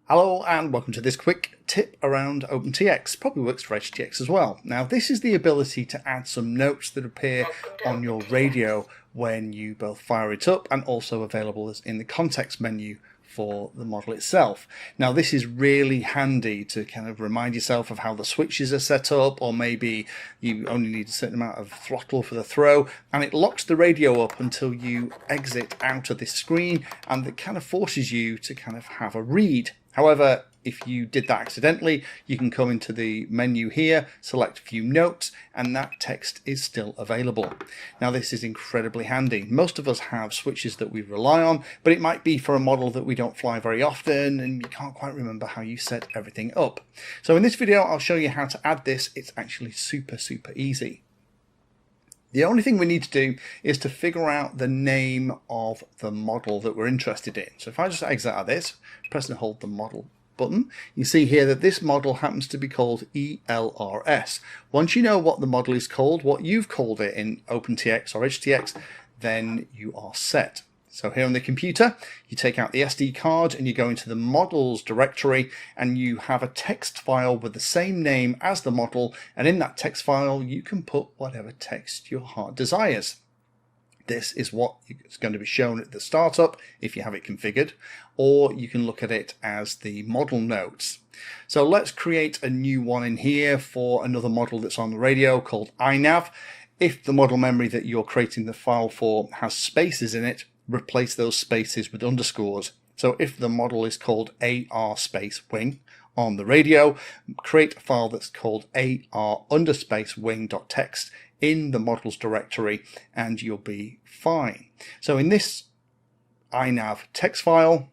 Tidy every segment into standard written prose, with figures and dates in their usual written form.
Hello and welcome to this quick tip around OpenTX. Probably works for HTX as well. Now this is the ability to add some notes that appear on your radio when you both fire it up, and also available as in the context menu for the model itself. Now this is really handy to kind of remind yourself of how the switches are set up, or maybe you only need a certain amount of throttle for the throw, and it locks the radio up until you exit out of this screen, and it kind of forces you to kind of have a read. However, if you did that accidentally, you can come into the menu here, select a few notes, and that text is still available. Now this is incredibly handy. Most of us have switches that we rely on, but it might be for a model that we don't fly very often and you can't quite remember how you set everything up. So in this video, I'll show you how to add this. It's actually super easy. The only thing we need to do is to figure out the name of the model that we're interested in. So if I just exit out of this, press and hold the model button, you see here that this model happens to be called ELRS. Once you know what the model is called, what you've called it in OpenTX or HTX, then you are set. So here on the computer, you take out the SD card and you go into the models directory, and you have a text file with the same name as the model, and in that text file you can put whatever text your heart desires. This is what is going to be shown at the startup if you have it configured, or you can look at it as the model notes. So let's create a new one in here for another model that's on the radio called iNav. If the model memory that you're creating the file for has spaces in it, replace those spaces with underscores. So if the model is called AR space wing on the radio, create a file that's called AR underspace wing.txt in the models directory and you'll be fine. So in this iNav text file,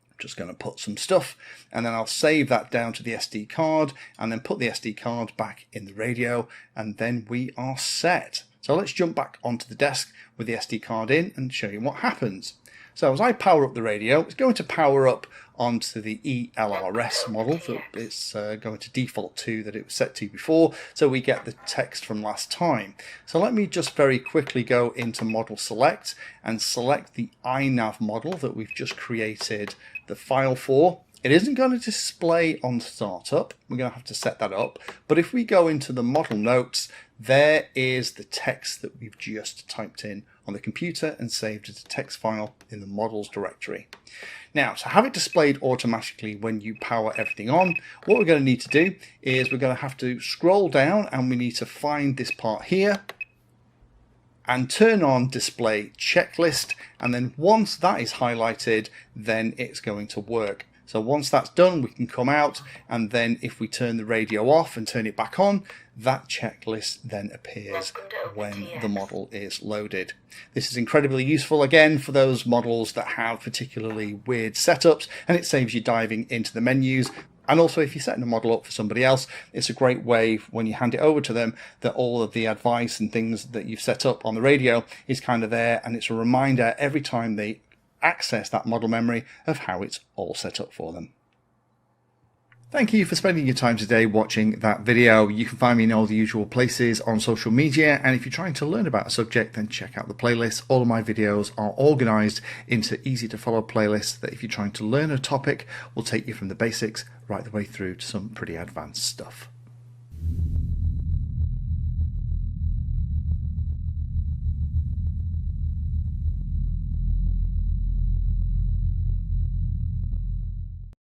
I'm just going to put some stuff, and then I'll save that down to the SD card and then put the SD card back in the radio, and then we are set. So let's jump back onto the desk with the SD card in and show you what happens. So as I power up the radio, it's going to power up onto the ELRS model that it's going to default to that it was set to before, so we get the text from last time. So let me just very quickly go into model select and select the iNav model that we've just created the file for. It isn't going to display on startup, we're going to have to set that up, but if we go into the model notes, there is the text that we've just typed in on the computer and saved as a text file in the models directory. Now, to have it displayed automatically when you power everything on, what we're going to need to do is we're going to have to scroll down, and we need to find this part here and turn on display checklist, and then once that is highlighted, then it's going to work. So once that's done, we can come out, and then if we turn the radio off and turn it back on, that checklist then appears when the model is loaded. This is incredibly useful, again, for those models that have particularly weird setups, and it saves you diving into the menus. And also, if you're setting a model up for somebody else, it's a great way when you hand it over to them that all of the advice and things that you've set up on the radio is kind of there, and it's a reminder every time they access that model memory of how it's all set up for them. Thank you for spending your time today watching that video. You can find me in all the usual places on social media, and if you're trying to learn about a subject, then check out the playlist. All of my videos are organized into easy to follow playlists that, if you're trying to learn a topic, will take you from the basics right the way through to some pretty advanced stuff.